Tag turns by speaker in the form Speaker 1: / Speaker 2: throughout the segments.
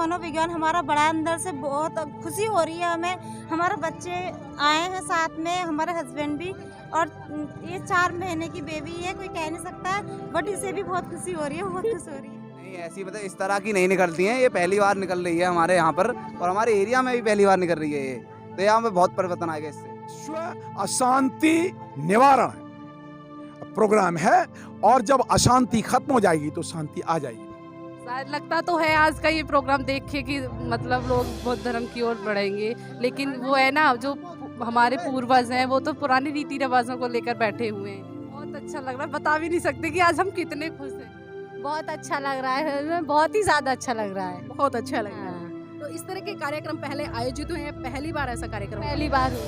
Speaker 1: मनोविज्ञान हमारा बड़ा अंदर से बहुत खुशी हो रही है हमें। हमारे बच्चे आए हैं साथ में, हमारे हस्बैंड भी, और ये 4 महीने की बेबी है, कोई कह नहीं सकता, बट इसे भी बहुत खुशी हो रही है, बहुत खुश हो रही है।
Speaker 2: नहीं, ऐसी मतलब इस तरह की नहीं निकलती हैं, ये पहली बार निकल रही है हमारे यहाँ पर, और हमारे एरिया में भी पहली बार निकल रही है ये, तो यहाँ पे बहुत परिवर्तन आएगा इससे।
Speaker 3: विश्व अशांति निवारण प्रोग्राम है, और जब अशांति खत्म हो जाएगी तो शांति आ जाएगी।
Speaker 4: शायद लगता तो है आज का ये प्रोग्राम देख के कि मतलब लोग बौद्ध धर्म की ओर बढ़ेंगे, लेकिन वो है ना, जो हमारे पूर्वज हैं वो तो पुरानी रीति रिवाजों को लेकर बैठे हुए हैं। बहुत अच्छा लग रहा है, बता भी नहीं सकते कि आज हम कितने खुश हैं।
Speaker 1: बहुत अच्छा लग रहा है, बहुत ही ज़्यादा अच्छा लग रहा है।
Speaker 4: बहुत अच्छा लग रहा है। तो इस तरह के कार्यक्रम पहले आयोजित हुए हैं, पहली बार ऐसा कार्यक्रम?
Speaker 1: पहली बार हुई।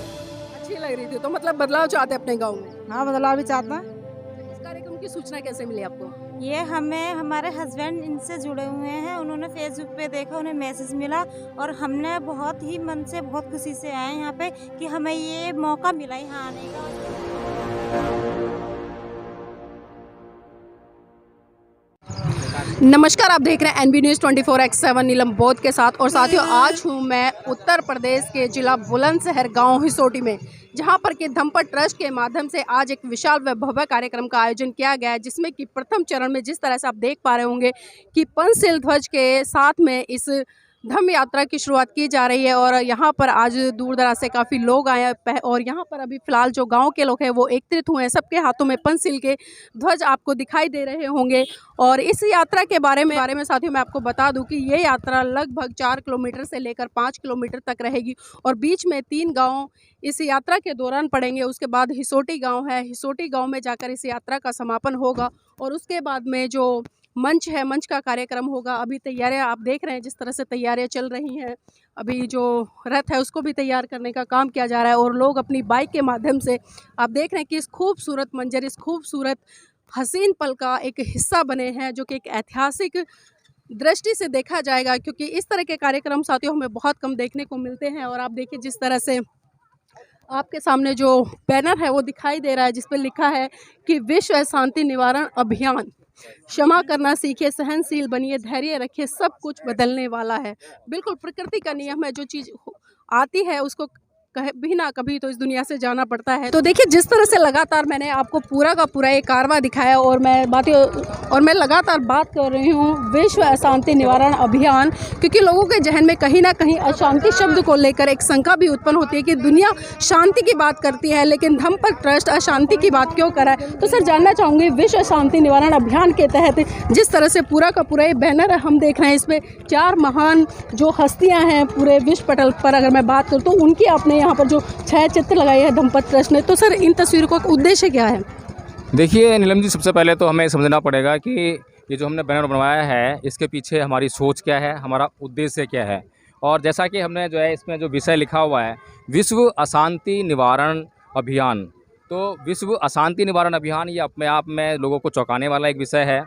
Speaker 4: अच्छी लग रही थी, तो मतलब बदलाव चाहते अपने गाँव में?
Speaker 1: हाँ, बदलाव भी चाहता।
Speaker 4: इस कार्यक्रम की सूचना कैसे मिली आपको?
Speaker 1: ये हमें हमारे हस्बैंड इनसे जुड़े हुए हैं, उन्होंने फेसबुक पे देखा, उन्हें मैसेज मिला, और हमने बहुत ही मन से बहुत खुशी से आए यहाँ पे कि हमें ये मौका मिला यहाँ आने का।
Speaker 4: नमस्कार, आप देख रहे हैं एनबी न्यूज़ 24x7 नीलम बौद्ध के साथ। और साथियों, आज हूँ मैं उत्तर प्रदेश के जिला बुलंदशहर गांव हिसोटी में, जहां पर कि धम्मपद ट्रस्ट के माध्यम से आज एक विशाल व भव्य कार्यक्रम का आयोजन किया गया है, जिसमें कि प्रथम चरण में जिस तरह से आप देख पा रहे होंगे कि पंचशील ध्वज के साथ में इस धम्म यात्रा की शुरुआत की जा रही है। और यहाँ पर आज दूर दराज से काफ़ी लोग आए हैं, और यहाँ पर अभी फ़िलहाल जो गांव के लोग हैं वो एकत्रित हुए हैं, सबके हाथों में पंचशील के ध्वज आपको दिखाई दे रहे होंगे। और इस यात्रा के बारे में साथियों मैं आपको बता दूं कि ये यात्रा लगभग 4 किलोमीटर से लेकर 5 किलोमीटर तक रहेगी, और बीच में 3 गाँव इस यात्रा के दौरान पड़ेंगे। उसके बाद हिसोटी गाँव है, हिसोटी गाँव में जाकर इस यात्रा का समापन होगा, और उसके बाद में जो मंच है, मंच का कार्यक्रम होगा। अभी तैयारियां आप देख रहे हैं, जिस तरह से तैयारियां चल रही हैं। अभी जो रथ है उसको भी तैयार करने का काम किया जा रहा है, और लोग अपनी बाइक के माध्यम से आप देख रहे हैं कि इस खूबसूरत मंजर, इस खूबसूरत हसीन पल का एक हिस्सा बने हैं, जो कि एक ऐतिहासिक दृष्टि से देखा जाएगा, क्योंकि इस तरह के कार्यक्रम साथियों हमें बहुत कम देखने को मिलते हैं। और आप देखिए जिस तरह से आपके सामने जो बैनर है वो दिखाई दे रहा है, जिस पर लिखा है कि विश्व शांति निवारण अभियान, क्षमा करना सीखिए, सहनशील बनिए, धैर्य रखिए, सब कुछ बदलने वाला है। बिल्कुल प्रकृति का नियम है, जो चीज़ आती है उसको कहे भी ना कभी तो इस दुनिया से जाना पड़ता है। तो देखिए जिस तरह से लगातार मैंने आपको पूरा का पूरा एक कारवा दिखाया, और मैं लगातार बात कर रही हूँ विश्व अशांति निवारण अभियान, क्योंकि लोगों के जहन में कहीं ना कहीं अशांति शब्द को लेकर एक शंका भी उत्पन्न होती है कि दुनिया शांति की बात करती है, लेकिन धम्मपद ट्रस्ट अशांति की बात क्यों कर रहा है। तो सर जानना चाहूँगी, विश्व शांति निवारण अभियान के तहत जिस तरह से पूरा का पूरा ये बैनर हम देख रहे हैं, इसमें 4 महान जो हस्तियाँ हैं पूरे विश्व पटल पर अगर मैं बात करूँ, तो उनकी आपने यहाँ पर जो छायाचित्र लगाई है धम्मपद ट्रस्ट ने, तो सर इन तस्वीरों का उद्देश्य क्या है?
Speaker 5: देखिए नीलम जी, सबसे पहले तो हमें समझना पड़ेगा कि ये जो हमने बैनर बनवाया है इसके पीछे हमारी सोच क्या है, हमारा उद्देश्य क्या है। और जैसा कि हमने जो है इसमें जो विषय लिखा हुआ है विश्व अशांति निवारण अभियान, तो विश्व अशांति निवारण अभियान ये अपने आप में लोगों को चौंकाने वाला एक विषय है।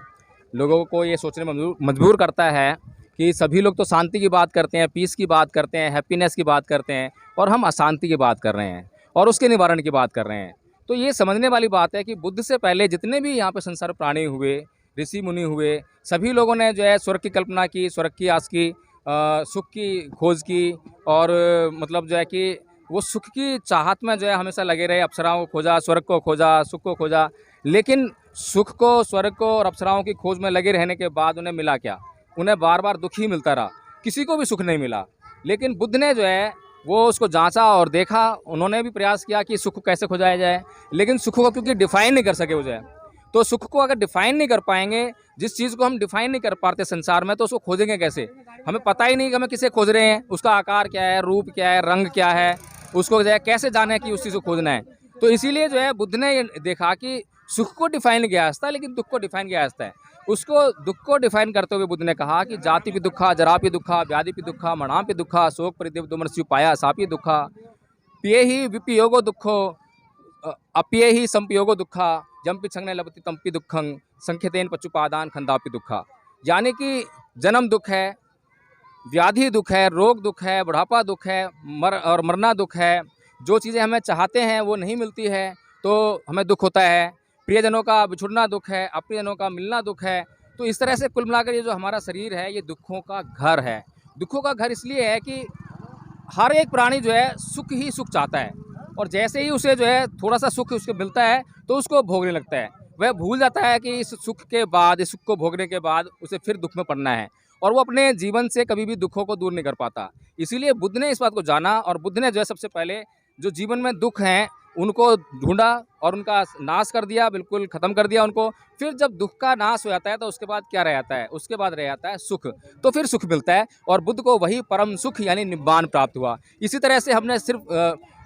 Speaker 5: लोगों को ये सोचने में मजबूर करता है कि सभी लोग तो शांति की बात करते हैं, पीस की बात करते हैं, हैप्पीनेस की बात करते हैं, और हम अशांति की बात कर रहे हैं और उसके निवारण की बात कर रहे हैं। तो ये समझने वाली बात है कि बुद्ध से पहले जितने भी यहाँ पे संसार प्राणी हुए, ऋषि मुनि हुए, सभी लोगों ने जो है स्वर्ग की कल्पना की, स्वर्ग की आस की, सुख की खोज की, और मतलब जो है कि वो सुख की चाहत में जो है हमेशा लगे रहे। अप्सराओं को खोजा, स्वर्ग को खोजा, सुख को खोजा, लेकिन सुख को, स्वर्ग को और अप्सराओं की खोज में लगे रहने के बाद उन्हें मिला क्या? उन्हें बार बार दुख ही मिलता रहा, किसी को भी सुख नहीं मिला। लेकिन बुद्ध ने जो है वो उसको जांचा और देखा, उन्होंने भी प्रयास किया कि सुख को कैसे खोजाया जाए, लेकिन सुख को क्योंकि डिफाइन नहीं कर सके वो जो है, तो सुख को अगर डिफाइन नहीं कर पाएंगे, जिस चीज़ को हम डिफाइन नहीं कर पाते संसार में, तो उसको खोजेंगे कैसे? हमें पता ही नहीं कि हमें किसे खोज रहे हैं, उसका आकार क्या है, रूप क्या है, रंग क्या है, उसको जो है कैसे जाने कि उस चीज़ को खोजना है। तो इसीलिए जो है बुद्ध ने देखा कि सुख को डिफाइन किया जाता है लेकिन दुख को डिफाइन किया जाता है। उसको दुख को डिफाइन करते हुए बुद्ध ने कहा कि जाति भी दुखा, जरा भी दुखा, व्याधि भी दुखा, मरणा भी दुखा, शोक परिदेव दुमरस्यु पाया सापी दुखा, पिए ही विपियोगो दुखो, अपिये ही संपयोगो दुखा, जम्पि छंगने लपति तंपि दुखं, संख्यतेन पचुपादान खंदापि दुखा। यानी कि जन्म दुख है, व्याधि दुख है, रोग दुख है, बुढ़ापा दुख है, और मरना दुख है। जो चीज़ें हमें चाहते हैं वो नहीं मिलती है तो हमें दुख होता है। प्रियजनों का बिछुड़ना दुख है, अप्रियजनों का मिलना दुख है। तो इस तरह से कुल मिलाकर ये जो हमारा शरीर है ये दुखों का घर है। दुखों का घर इसलिए है कि हर एक प्राणी जो है सुख ही सुख चाहता है, और जैसे ही उसे जो है थोड़ा सा सुख उसको मिलता है तो उसको भोगने लगता है। वह भूल जाता है कि इस सुख के बाद, इस सुख को भोगने के बाद उसे फिर दुख में पड़ना है, और वो अपने जीवन से कभी भी दुखों को दूर नहीं कर पाता। इसीलिए बुद्ध ने इस बात को जाना, और बुद्ध ने जो है सबसे पहले जो जीवन में दुख हैं उनको ढूंढा और उनका नाश कर दिया, बिल्कुल ख़त्म कर दिया उनको। फिर जब दुख का नाश हो जाता है तो उसके बाद क्या रह जाता है? उसके बाद रह जाता है सुख। तो फिर सुख मिलता है, और बुद्ध को वही परम सुख यानी निब्बान प्राप्त हुआ। इसी तरह से हमने सिर्फ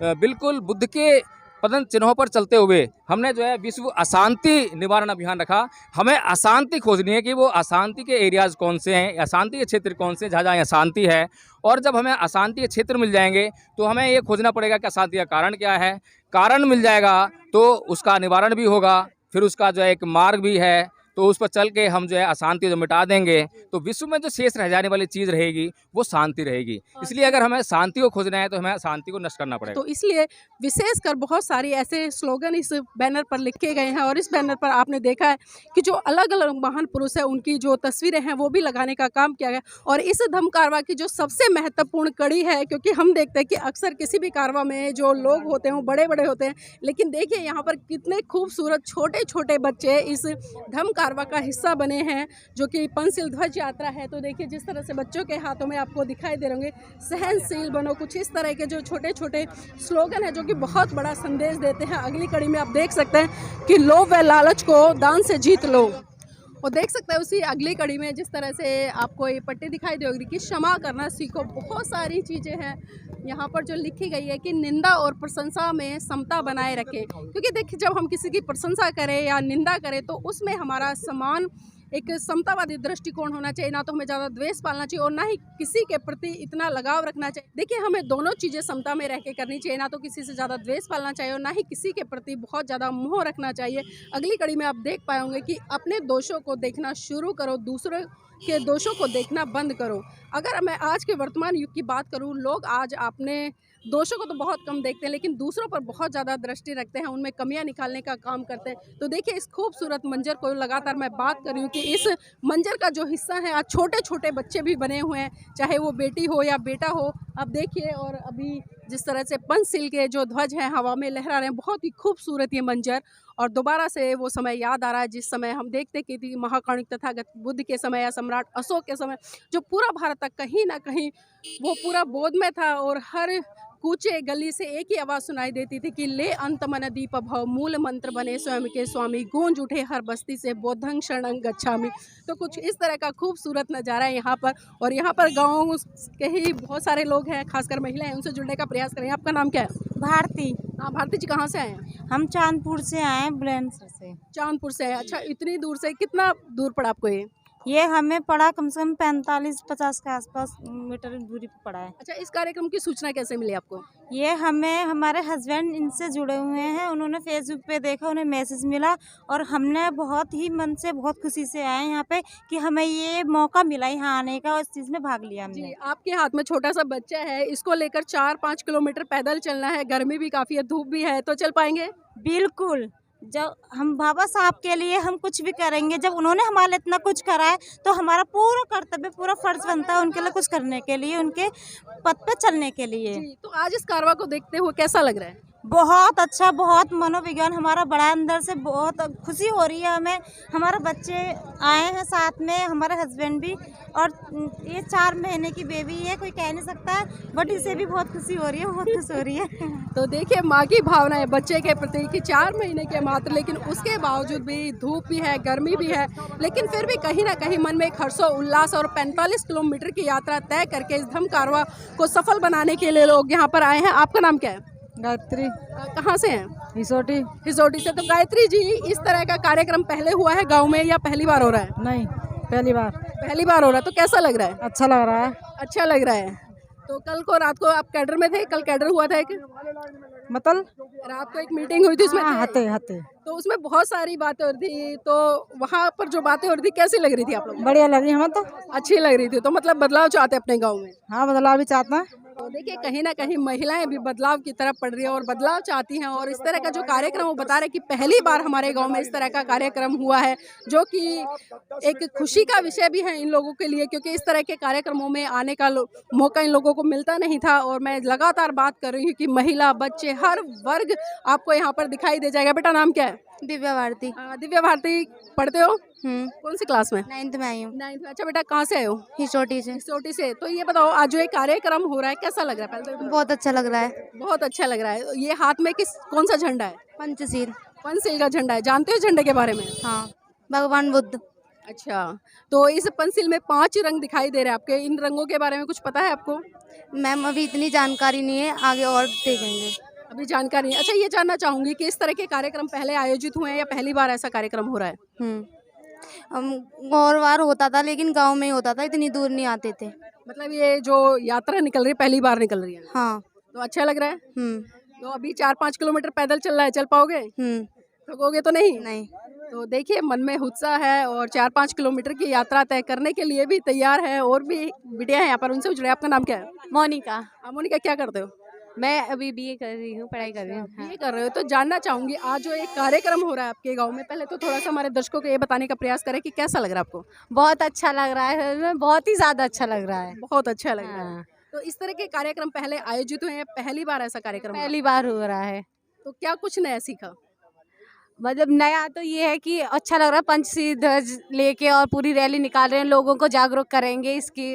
Speaker 5: बिल्कुल बुद्ध के पतन चिन्हों पर चलते हुए हमने जो है विश्व अशांति निवारण अभियान रखा। हमें अशांति खोजनी है कि वो अशांति के एरियाज़ कौन से हैं, अशांति के क्षेत्र कौन से जहाँ जहाँ अशांति है। और जब हमें अशांति के क्षेत्र मिल जाएंगे तो हमें ये खोजना पड़ेगा कि अशांति का कारण क्या है। कारण मिल जाएगा तो उसका निवारण भी होगा, फिर उसका जो है एक मार्ग भी है, तो उस पर चल के हम जो है अशांति जो मिटा देंगे तो विश्व में जो शेष रह जाने वाली चीज़ रहेगी वो शांति रहेगी। इसलिए अगर हमें शांति को खोजना है तो हमें शांति को नष्ट करना पड़ेगा।
Speaker 4: तो इसलिए विशेषकर बहुत सारी ऐसे स्लोगन इस बैनर पर लिखे गए हैं, और इस बैनर पर आपने देखा है कि जो अलग अलग महान पुरुष हैं उनकी जो तस्वीरें हैं वो भी लगाने का काम किया गया। और इस धम्म कारवा की जो सबसे महत्वपूर्ण कड़ी है, क्योंकि हम देखते हैं कि अक्सर किसी भी कारवा में जो लोग होते हैं वो बड़े बड़े होते हैं, लेकिन देखिए यहाँ पर कितने खूबसूरत छोटे छोटे बच्चे इस धम्म कारवा का हिस्सा बने हैं, जो कि पंचशील ध्वज यात्रा है। तो देखिए जिस तरह से बच्चों के हाथों में आपको दिखाई दे रहे होंगे, सहनशील बनो, कुछ इस तरह के जो छोटे छोटे स्लोगन है जो कि बहुत बड़ा संदेश देते हैं। अगली कड़ी में आप देख सकते हैं कि लोभ व लालच को दान से जीत लो। और देख सकते हैं उसी अगली कड़ी में जिस तरह से आपको ये पट्टी दिखाई दे होगी कि क्षमा करना सीखो। बहुत सारी चीज़ें हैं यहाँ पर जो लिखी गई है कि निंदा और प्रशंसा में समता बनाए रखें, क्योंकि देखिए जब हम किसी की प्रशंसा करें या निंदा करें तो उसमें हमारा समान एक समतावादी दृष्टिकोण होना चाहिए। ना तो हमें ज़्यादा द्वेष पालना चाहिए और ना ही किसी के प्रति इतना लगाव रखना चाहिए। देखिए हमें दोनों चीज़ें समता में रह के करनी चाहिए, ना तो किसी से ज़्यादा द्वेष पालना चाहिए और ना ही किसी के प्रति बहुत ज़्यादा मोह रखना चाहिए। अगली कड़ी में आप देख पाएंगे कि अपने दोषों को देखना शुरू करो, दूसरों के दोषों को देखना बंद करो। अगर मैं आज के वर्तमान युग की बात करूं, लोग आज अपने दोषों को तो बहुत कम देखते हैं लेकिन दूसरों पर बहुत ज़्यादा दृष्टि रखते हैं, उनमें कमियां निकालने का काम करते हैं। तो देखिए इस खूबसूरत मंजर को लगातार मैं बात कर रही हूँ कि इस मंजर का जो हिस्सा है आज छोटे छोटे बच्चे भी बने हुए हैं, चाहे वो बेटी हो या बेटा हो। अब देखिए और अभी जिस तरह से पंचशील के जो ध्वज हैं हवा में लहरा रहे हैं, बहुत ही खूबसूरत ये मंजर। और दोबारा से वो समय याद आ रहा है जिस समय हम देखते कि थी महाकाणिक तथागत बुद्ध के समय या सम्राट अशोक के समय जो पूरा भारत तक कहीं ना कहीं वो पूरा बोधमय था और हर कूचे गली से एक ही आवाज़ सुनाई देती थी कि ले अंत मन दीप भव, मूल मंत्र बने स्वयं के स्वामी, गूंज उठे हर बस्ती से बोधं शरणं गच्छामि। तो कुछ इस तरह का खूबसूरत नज़ारा है यहाँ पर। और यहाँ पर गाँव के ही बहुत सारे लोग हैं, खासकर महिलाएं, उनसे जुड़ने का प्रयास करेंगे। आपका नाम क्या है?
Speaker 1: भारती।
Speaker 4: हाँ भारती जी, कहाँ से आए हैं?
Speaker 1: हम चांदपुर से आए हैं, बुलंदशहर से।
Speaker 4: चांदपुर से। अच्छा, इतनी दूर से, कितना दूर पड़ा आपको
Speaker 1: ये हमें पड़ा कम से कम 45-50 के आसपास मीटर दूरी पर पड़ा है।
Speaker 4: अच्छा, इस कार्यक्रम की सूचना कैसे मिली आपको?
Speaker 1: ये हमें हमारे हस्बैंड इनसे जुड़े हुए हैं, उन्होंने फेसबुक पे देखा, उन्हें मैसेज मिला और हमने बहुत ही मन से बहुत खुशी से आए यहाँ पे कि हमें ये मौका मिला यहाँ आने का और इस चीज़ में भाग लिया हमने।
Speaker 4: जी, आपके हाथ में छोटा सा बच्चा है, इसको लेकर 4-5 किलोमीटर पैदल चलना है, गर्मी भी काफ़ी है, धूप भी है, तो चल पाएंगे?
Speaker 1: बिल्कुल। जब हम बाबा साहब के लिए हम कुछ भी करेंगे, जब उन्होंने हमारे लिए इतना कुछ करा है तो हमारा पूरा कर्तव्य, पूरा फर्ज बनता है उनके लिए कुछ करने के लिए, उनके पथ पे चलने के लिए।
Speaker 4: तो आज इस कारवा को देखते हुए कैसा लग रहा है?
Speaker 1: बहुत अच्छा, बहुत मनोविज्ञान हमारा बड़ा, अंदर से बहुत खुशी हो रही है हमें। हमारे बच्चे आए हैं साथ में, हमारे हस्बैंड भी, और ये 4 महीने की बेबी है, कोई कह नहीं सकता है, बट इसे भी बहुत खुशी हो रही है, बहुत खुश हो रही है।
Speaker 4: तो देखिए माँ की भावना है बच्चे के प्रति कि 4 महीने के मात्र, लेकिन उसके बावजूद भी धूप भी है, गर्मी भी है, लेकिन फिर भी कहीं ना कहीं मन में एक हर्षो उल्लास। और 45 किलोमीटर की यात्रा तय करके इस धम्म कारवा को सफल बनाने के लिए लोग यहाँ पर आए हैं। आपका नाम क्या है?
Speaker 6: गायत्री।
Speaker 4: कहाँ से हैं?
Speaker 6: हिसोटी।
Speaker 4: हिसोटी से। तो गायत्री जी, इस तरह का कार्यक्रम पहले हुआ है गांव में या पहली बार हो रहा है?
Speaker 6: नहीं, पहली बार।
Speaker 4: पहली बार हो रहा है। तो कैसा लग रहा है?
Speaker 6: अच्छा लग रहा है।
Speaker 4: अच्छा लग रहा है। तो कल को रात को आप कैडर में थे? कल कैडर हुआ था एक,
Speaker 6: मतलब
Speaker 4: रात को एक मीटिंग हुई थी उसमें?
Speaker 6: हते
Speaker 4: तो उसमें बहुत सारी बातें हो रही थी, तो वहाँ पर जो बातें हो रही थी कैसी लग रही थी आप लोग?
Speaker 6: बढ़िया लग रही हमें तो।
Speaker 4: अच्छी लग रही थी। तो मतलब बदलाव चाहते हैं अपने गाँव में?
Speaker 6: हाँ, बदलाव भी चाहते हैं।
Speaker 4: तो देखिए कहीं ना कहीं महिलाएं भी बदलाव की तरफ पड़ रही है और बदलाव चाहती हैं, और इस तरह का जो कार्यक्रम वो बता रहे हैं कि पहली बार हमारे गांव में इस तरह का कार्यक्रम हुआ है, जो कि एक खुशी का विषय भी है इन लोगों के लिए, क्योंकि इस तरह के कार्यक्रमों में आने का मौका इन लोगों को मिलता नहीं था। और मैं लगातार बात कर रही हूँ कि महिला, बच्चे, हर वर्ग आपको यहाँ पर दिखाई दे जाएगा। बेटा नाम क्या है?
Speaker 1: दिव्या भारती।
Speaker 4: दिव्या भारती, पढ़ते हो? कौन सी क्लास में?
Speaker 1: 9th में आई हूँ।
Speaker 4: 9th में। अच्छा बेटा, कहाँ से आए हो?
Speaker 1: हिसोटी से।
Speaker 4: हिसोटी से। तो ये बताओ, आज जो ये कार्यक्रम हो रहा है कैसा लग रहा है? पहले तो
Speaker 1: बहुत अच्छा लग रहा है।
Speaker 4: बहुत अच्छा लग रहा है। ये हाथ में कौन सा झंडा है?
Speaker 1: पंचशील।
Speaker 4: पंचशील का झंडा है। जानते हो झंडे के बारे में?
Speaker 1: हाँ, भगवान बुद्ध।
Speaker 4: अच्छा, तो इस पंचशील में 5 रंग दिखाई दे रहे हैं आपके। इन रंगों के बारे में कुछ पता है आपको?
Speaker 1: मैम अभी इतनी जानकारी नहीं है, आगे और देखेंगे।
Speaker 4: अभी जानकारी नहीं। अच्छा, ये जानना चाहूंगी कि इस तरह के कार्यक्रम पहले आयोजित हुए हैं या पहली बार ऐसा कार्यक्रम हो रहा है?
Speaker 1: और बार होता था, लेकिन गांव में ही होता था, इतनी दूर नहीं आते थे।
Speaker 4: मतलब ये जो यात्रा निकल रही है पहली बार निकल रही है?
Speaker 1: हाँ।
Speaker 4: तो अच्छा लग रहा है? तो अभी 4-5 किलोमीटर पैदल चल रहा है, चल पाओगे? थकोगे तो नहीं?
Speaker 1: नहीं।
Speaker 4: तो देखिए मन में उत्साह है और 4-5 किलोमीटर की यात्रा तय करने के लिए भी तैयार है। और भी बिटिया है यहाँ पर, उनसे जुड़े। आपका नाम क्या है?
Speaker 7: मोनिका।
Speaker 4: मोनिका, क्या करते हो?
Speaker 7: मैं अभी बीए कर रही हूँ, पढ़ाई कर रही हूँ।
Speaker 4: ये कर रहे हो। तो जानना चाहूंगी, आज जो एक कार्यक्रम हो रहा है आपके गांव में, पहले तो थोड़ा सा हमारे दर्शकों को ये बताने का प्रयास करें कि कैसा लग रहा है आपको?
Speaker 7: बहुत अच्छा लग रहा है, बहुत ही ज़्यादा अच्छा लग रहा है।
Speaker 4: बहुत अच्छा लग रहा है।
Speaker 7: हाँ।
Speaker 4: तो इस तरह के कार्यक्रम पहले आयोजित हुए हैं, पहली बार ऐसा कार्यक्रम हुआ?
Speaker 7: पहली बार हो रहा है।
Speaker 4: तो क्या कुछ नया सीखा?
Speaker 7: मतलब नया तो ये है कि अच्छा लग रहा है, पंचशील ध्वज लेके और पूरी रैली निकाल रहे हैं, लोगों को जागरूक करेंगे, इसकी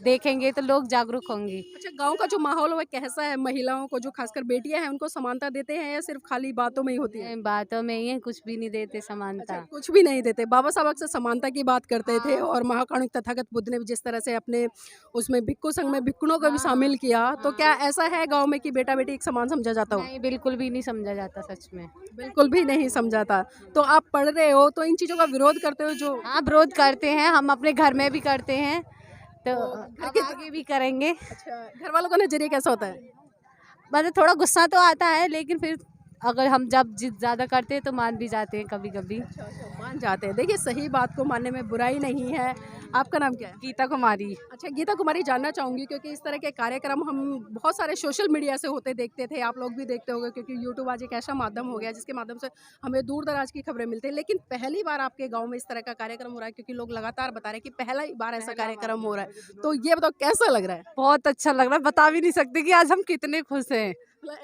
Speaker 7: देखेंगे तो लोग जागरूक होंगे।
Speaker 4: अच्छा, गांव का जो माहौल है कैसा है? महिलाओं को, जो खासकर बेटियां हैं, उनको समानता देते हैं या सिर्फ खाली बातों में ही होती है?
Speaker 7: बातों में ही है, कुछ भी नहीं देते समानता।
Speaker 4: अच्छा, कुछ भी नहीं देते। बाबा साहब अक्सर समानता की बात करते थे, और महाकारुणिक तथागत बुद्ध ने भी जिस तरह से अपने उसमें भिक्खु संघ में भिक्खुओं को भी शामिल किया, तो क्या ऐसा है गाँव में कि बेटा बेटी एक समान समझा जाता हो?
Speaker 7: नहीं, बिल्कुल भी नहीं समझा जाता, सच में
Speaker 4: बिल्कुल भी नहीं समझाता। तो आप पढ़ रहे हो तो इन चीज़ों का विरोध करते हो? जो
Speaker 7: हाँ, विरोध करते हैं, हम अपने घर में भी करते हैं, तो आगे भी करेंगे।
Speaker 4: अच्छा, घर वालों का नजरिया कैसा होता है?
Speaker 7: मतलब थोड़ा गुस्सा तो आता है, लेकिन फिर अगर हम जब जिद ज़्यादा करते हैं तो मान भी जाते हैं कभी कभी।
Speaker 4: मान जाते हैं। देखिए, सही बात को मानने में बुराई नहीं है। आपका नाम क्या है?
Speaker 7: गीता कुमारी।
Speaker 4: अच्छा गीता कुमारी, जानना चाहूँगी क्योंकि इस तरह के कार्यक्रम हम बहुत सारे सोशल मीडिया से होते देखते थे, आप लोग भी देखते होंगे, क्योंकि यूट्यूब आज एक ऐसा माध्यम हो गया जिसके माध्यम से हमें दूर दराज की खबरें मिलती हैं। लेकिन पहली बार आपके गाँव में इस तरह का कार्यक्रम हो रहा है, क्योंकि लोग लगातार बता रहे हैं कि पहला ही बार ऐसा कार्यक्रम हो रहा है। तो ये बताओ कैसा लग रहा है?
Speaker 7: बहुत अच्छा लग रहा है, बता भी नहीं सकते कि आज हम कितने खुश हैं।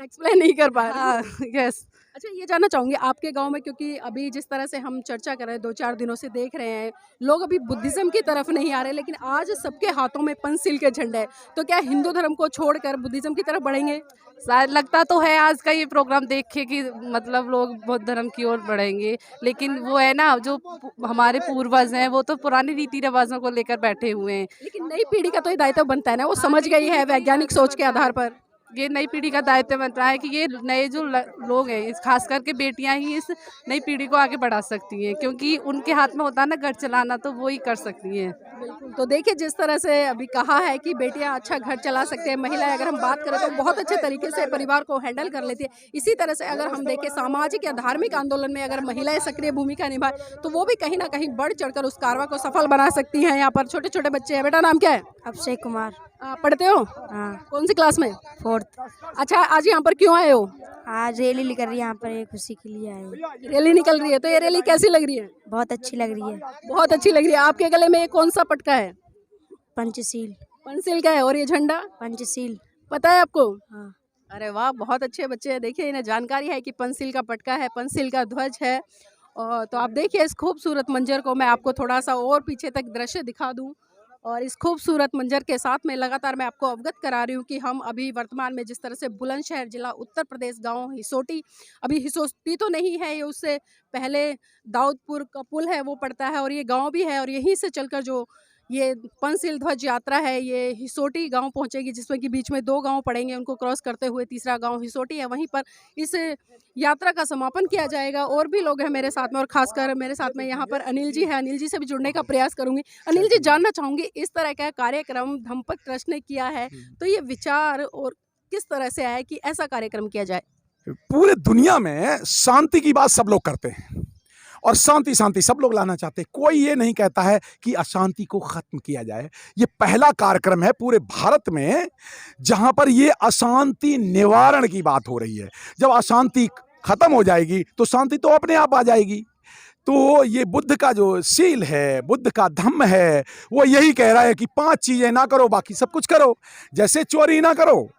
Speaker 4: एक्सप्लेन नहीं कर पा रहे।
Speaker 7: यस।
Speaker 4: अच्छा, ये जानना चाहूँगी आपके गांव में, क्योंकि अभी जिस तरह से हम चर्चा कर रहे हैं, 2-4 दिनों से देख रहे हैं, लोग अभी बुद्धिज़्म की तरफ नहीं आ रहे, लेकिन आज सबके हाथों में पंचशील के झंडे हैं। तो क्या हिंदू धर्म को छोड़कर बुद्धिज़्म की तरफ बढ़ेंगे?
Speaker 7: शायद लगता तो है आज का ये प्रोग्राम देख के कि मतलब लोग बौद्ध धर्म की ओर बढ़ेंगे, लेकिन वो है ना, जो हमारे पूर्वज हैं वो तो पुराने रीति रिवाजों को लेकर बैठे हुए हैं।
Speaker 4: लेकिन नई पीढ़ी का तो ये दायित्व बनता है ना, वो समझ गई है वैज्ञानिक सोच के आधार पर।
Speaker 7: ये नई पीढ़ी का दायित्व बन रहा है कि ये नए जो लोग हैं, इस खास करके बेटियां ही इस नई पीढ़ी को आगे बढ़ा सकती हैं, क्योंकि उनके हाथ में होता है ना घर चलाना, तो वो ही कर सकती हैं।
Speaker 4: बिल्कुल। तो देखिए, जिस तरह से अभी कहा है कि बेटियां अच्छा घर चला सकते हैं, महिलाएं अगर हम बात करें तो बहुत अच्छे तरीके से परिवार को हैंडल कर लेती है। इसी तरह से अगर हम देखें सामाजिक या धार्मिक आंदोलन में अगर महिलाएं सक्रिय भूमिका निभाए तो वो भी कहीं ना कहीं बढ़ चढ़कर उस कारवा को सफल बना सकती हैं। यहाँ पर छोटे छोटे बच्चे हैं। बेटा नाम क्या है?
Speaker 1: अक्षय कुमार।
Speaker 4: पढ़ते हो?
Speaker 1: हाँ,
Speaker 4: कौन सी क्लास में?
Speaker 1: 4th।
Speaker 4: अच्छा, आज यहाँ पर क्यों आए हो?
Speaker 1: आज रैली निकल रही है, यहाँ पर एक खुशी के लिए आए।
Speaker 4: रैली निकल रही है, तो ये रैली कैसी लग रही है?
Speaker 1: बहुत अच्छी लग रही है।
Speaker 4: बहुत अच्छी लग रही है। आपके गले में कौन सा पटका है?
Speaker 1: पंचशील।
Speaker 4: पंचशील का है। और ये झंडा?
Speaker 1: पंचशील।
Speaker 4: पता है आपको?
Speaker 1: हाँ।
Speaker 4: अरे वाह, बहुत अच्छे बच्चे हैं। देखिए, इन्हें जानकारी है कि पंचशील का पटका है, पंचशील का ध्वज है। और तो आप देखिए इस खूबसूरत मंजर को। मैं आपको थोड़ा सा और पीछे तक दृश्य दिखा दूं, और इस खूबसूरत मंजर के साथ में लगातार मैं आपको अवगत करा रही हूँ कि हम अभी वर्तमान में जिस तरह से बुलंदशहर जिला उत्तर प्रदेश गांव हिसोटी, अभी हिसोटी तो नहीं है ये, उससे पहले दाऊदपुर का पुल है वो पड़ता है, और ये गांव भी है। और यहीं से चलकर जो ये पंचशील ध्वज यात्रा है, ये हिसोटी गांव पहुंचेगी, जिसमें कि बीच में 2 गांव पड़ेंगे, उनको क्रॉस करते हुए तीसरा गांव हिसोटी है। वहीं पर इस यात्रा का समापन किया जाएगा। और भी लोग हैं मेरे साथ में, और खासकर मेरे साथ में यहाँ पर अनिल जी है। अनिल जी से भी जुड़ने का प्रयास करूंगी। अनिल जी, जानना चाहूँगी, इस तरह का कार्यक्रम धम्पक ट्रस्ट ने किया है, तो ये विचार और किस तरह से आया कि ऐसा कार्यक्रम किया जाए?
Speaker 3: पूरे दुनिया में शांति की बात सब लोग करते हैं, और शांति शांति सब लोग लाना चाहते हैं। कोई ये नहीं कहता है कि अशांति को खत्म किया जाए। ये पहला कार्यक्रम है पूरे भारत में जहां पर ये अशांति निवारण की बात हो रही है। जब अशांति खत्म हो जाएगी तो शांति तो अपने आप आ जाएगी। तो ये बुद्ध का जो शील है, बुद्ध का धम्म है, वो यही कह रहा है कि 5 चीजें ना करो, बाकी सब कुछ करो। जैसे चोरी ना करो,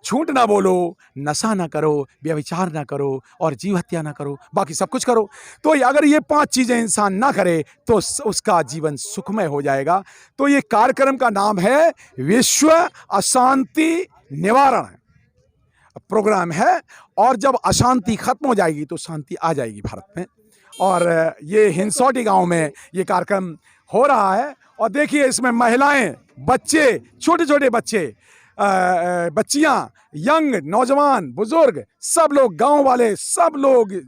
Speaker 3: झूठ ना बोलो, नशा ना करो, व्यभिचार ना करो और जीव हत्या ना करो, बाकी सब कुछ करो। तो अगर ये 5 चीजें इंसान ना करे तो उसका जीवन सुखमय हो जाएगा। तो ये कार्यक्रम का नाम है विश्व अशांति निवारण प्रोग्राम है। और जब अशांति खत्म हो जाएगी तो शांति आ जाएगी भारत में। और ये हिंसौटी गांव में ये कार्यक्रम हो रहा है। और देखिए इसमें महिलाएं, बच्चे, छोटे छोटे बच्चे, बच्चियां, यंग, नौजवान, बुजुर्ग, सब लोग, गांव वाले सब लोग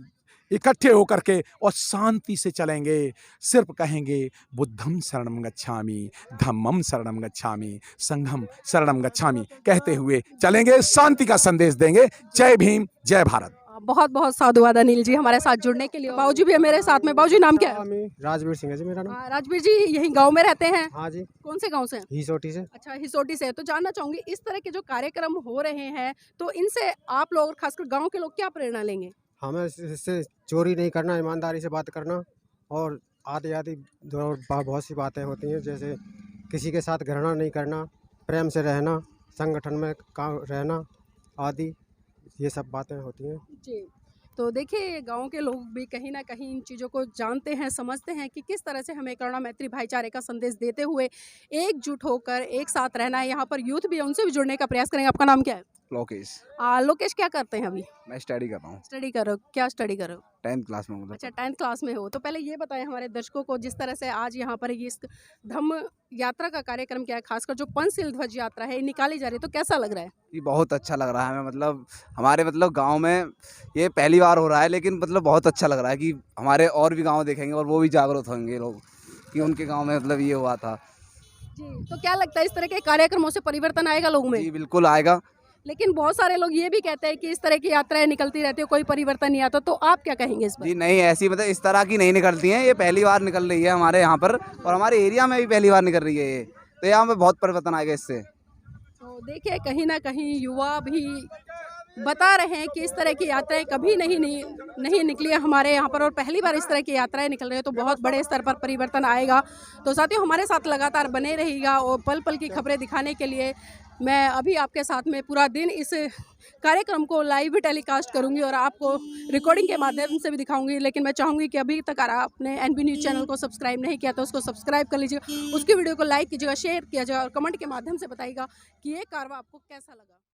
Speaker 3: इकट्ठे होकर के और शांति से चलेंगे। सिर्फ कहेंगे बुद्धम शरणम गच्छामि, धम्मम शरणम गच्छामि, संघम शरणम गच्छामि कहते हुए चलेंगे, शांति का संदेश देंगे। जय भीम, जय भारत।
Speaker 4: बहुत बहुत साधुवाद अनिल जी हमारे साथ जुड़ने के लिए। बाबूजी भी है मेरे साथ में। बाबूजी नाम क्या है?
Speaker 6: राजवीर सिंह है जी मेरा नाम।
Speaker 4: राजवीर जी यही गांव में रहते हैं?
Speaker 6: हाँ जी।
Speaker 4: कौन से गांव से?
Speaker 6: हिसोटी से।
Speaker 4: अच्छा, हिसोटी से। तो जानना चाहूंगी इस तरह के जो कार्यक्रम हो रहे हैं तो इनसे आप लोग, खासकर गांव के लोग, क्या प्रेरणा लेंगे?
Speaker 6: हमें इससे चोरी नहीं करना, ईमानदारी से बात करना और आदि बहुत सी बातें होती हैं, जैसे किसी के साथ घृणा नहीं करना, प्रेम से रहना, संगठन में काम रहना आदि, ये सब बातें होती हैं
Speaker 4: जी। तो देखिए गांव के लोग भी कहीं ना कहीं इन चीज़ों को जानते हैं, समझते हैं कि किस तरह से हमें करुणा, मैत्री, भाईचारे का संदेश देते हुए एकजुट होकर एक साथ रहना है। यहाँ पर यूथ भी है, उनसे भी जुड़ने का प्रयास करेंगे। आपका नाम क्या है?
Speaker 2: लोकेश।
Speaker 4: लोकेश, क्या करते हैं अभी?
Speaker 2: मैं स्टडी कर रहा हूँ।
Speaker 4: स्टडी कर रहे हो? क्या स्टडी कर रहे हो?
Speaker 2: 10th क्लास में हूँ।
Speaker 4: अच्छा, 10th क्लास में हो। तो पहले ये बताएं हमारे दर्शकों को, जिस तरह से आज यहाँ पर ये इस धम्म यात्रा का कार्यक्रम क्या है, खासकर जो पंचशील ध्वज यात्रा है निकाली जा रही है, तो कैसा लग रहा है?
Speaker 2: ये बहुत अच्छा लग रहा है हमें। मतलब हमारे गांव में ये पहली बार हो रहा है, लेकिन मतलब बहुत अच्छा लग रहा है कि हमारे और भी गांव देखेंगे और वो भी जागरूक होंगे लोग कि उनके गांव में मतलब ये हुआ था।
Speaker 4: जी। तो क्या लगता है इस तरह के कार्यक्रमों से परिवर्तन आएगा लोगों में?
Speaker 2: जी बिल्कुल आएगा।
Speaker 4: लेकिन बहुत सारे लोग ये भी कहते हैं कि इस तरह की यात्राएं निकलती रहती है, कोई परिवर्तन नहीं आता। तो आप क्या कहेंगे इस पर?
Speaker 2: जी नहीं, ऐसी मतलब इस तरह की नहीं निकलती हैं। ये पहली बार निकल रही है हमारे यहाँ पर और हमारे एरिया में भी पहली बार निकल रही है ये। तो यहाँ पे बहुत परिवर्तन आएगा इससे।
Speaker 4: तो देखिए कहीं ना कहीं युवा भी बता रहे हैं कि इस तरह की यात्राएं कभी नहीं निकली है हमारे यहाँ पर, और पहली बार इस तरह की यात्राएं निकल रही है। तो बहुत बड़े स्तर पर परिवर्तन आएगा। तो साथियों हमारे साथ लगातार बने रहिएगा और पल पल की खबरें दिखाने के लिए मैं अभी आपके साथ में पूरा दिन इस कार्यक्रम को लाइव भी टेलीकास्ट करूंगी और आपको रिकॉर्डिंग के माध्यम से भी दिखाऊंगी। लेकिन मैं चाहूँगी कि अभी तक आपने NB न्यूज़ चैनल को सब्सक्राइब नहीं किया तो उसको सब्सक्राइब कर लीजिएगा, उसकी वीडियो को लाइक कीजिएगा, शेयर कीजिएगा और कमेंट के माध्यम से बताइएगा कि ये कारवा आपको कैसा लगा।